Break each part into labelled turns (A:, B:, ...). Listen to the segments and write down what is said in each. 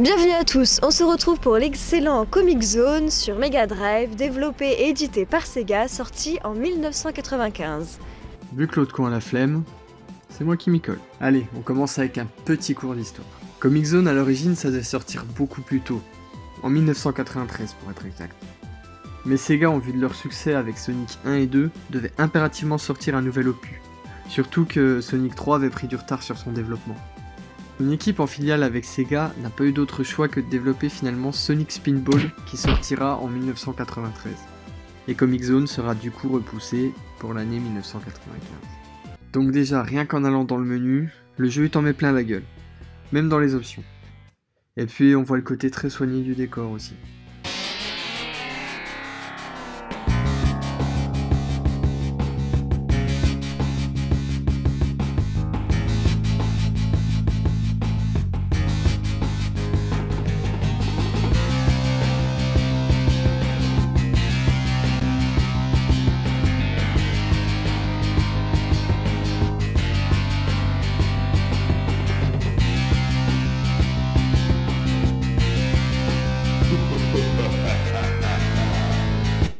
A: Bienvenue à tous, on se retrouve pour l'excellent Comix Zone sur Mega Drive, développé et édité par Sega, sorti en 1995.
B: Vu que l'autre coin a la flemme, c'est moi qui m'y colle. Allez, on commence avec un petit cours d'histoire. Comix Zone à l'origine ça devait sortir beaucoup plus tôt, en 1993 pour être exact. Mais Sega, en vue de leur succès avec Sonic 1 et 2, devait impérativement sortir un nouvel opus. Surtout que Sonic 3 avait pris du retard sur son développement. Une équipe en filiale avec Sega n'a pas eu d'autre choix que de développer finalement Sonic Spinball qui sortira en 1993. Et Comix Zone sera du coup repoussé pour l'année 1995. Donc déjà, rien qu'en allant dans le menu, le jeu t'en met plein la gueule, même dans les options. Et puis on voit le côté très soigné du décor aussi.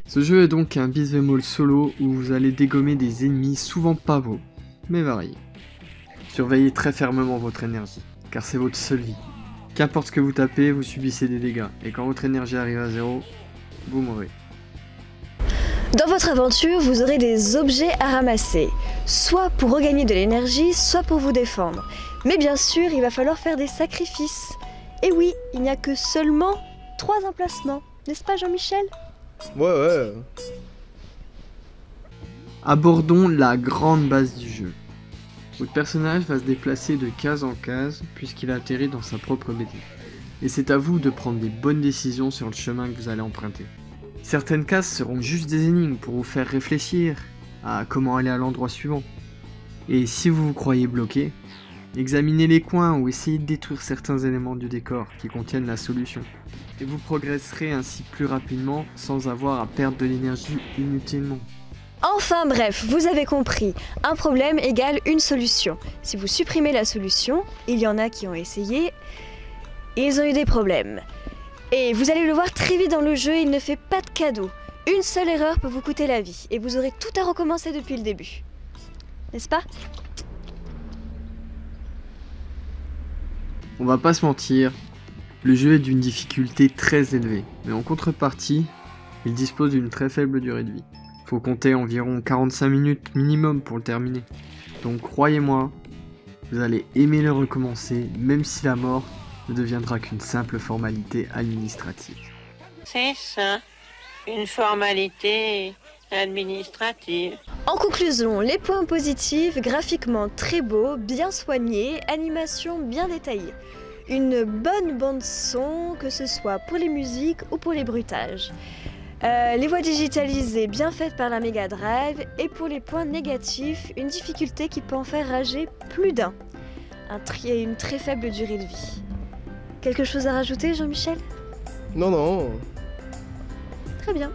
B: Ce jeu est donc un beat'em all solo où vous allez dégommer des ennemis souvent pas beaux, mais variés. Surveillez très fermement votre énergie, car c'est votre seule vie. Qu'importe ce que vous tapez, vous subissez des dégâts, et quand votre énergie arrive à zéro, vous mourrez.
A: Dans votre aventure, vous aurez des objets à ramasser, soit pour regagner de l'énergie, soit pour vous défendre. Mais bien sûr, il va falloir faire des sacrifices. Et oui, il n'y a que seulement 3 emplacements, n'est-ce pas Jean-Michel ?
C: Ouais.
B: Abordons la grande base du jeu. Votre personnage va se déplacer de case en case puisqu'il atterrit dans sa propre BD. Et c'est à vous de prendre des bonnes décisions sur le chemin que vous allez emprunter. Certaines cases seront juste des énigmes pour vous faire réfléchir à comment aller à l'endroit suivant. Et si vous vous croyez bloqué, examinez les coins ou essayez de détruire certains éléments du décor qui contiennent la solution. Et vous progresserez ainsi plus rapidement sans avoir à perdre de l'énergie inutilement.
A: Enfin bref, vous avez compris, un problème égale une solution. Si vous supprimez la solution, il y en a qui ont essayé, et ils ont eu des problèmes. Et vous allez le voir très vite dans le jeu, il ne fait pas de cadeau. Une seule erreur peut vous coûter la vie, et vous aurez tout à recommencer depuis le début. N'est-ce pas ?
B: On va pas se mentir, le jeu est d'une difficulté très élevée, mais en contrepartie, il dispose d'une très faible durée de vie. Faut compter environ 45 minutes minimum pour le terminer. Donc croyez-moi, vous allez aimer le recommencer, même si la mort ne deviendra qu'une simple formalité administrative.
D: C'est ça, une formalité administrative.
A: En conclusion, les points positifs, graphiquement très beau, bien soigné, animation bien détaillée. Une bonne bande son, que ce soit pour les musiques ou pour les bruitages. Les voix digitalisées bien faites par la Mega Drive. Et pour les points négatifs, une difficulté qui peut en faire rager plus d'un. Une très faible durée de vie. Quelque chose à rajouter, Jean-Michel ?
C: Non.
A: Très bien.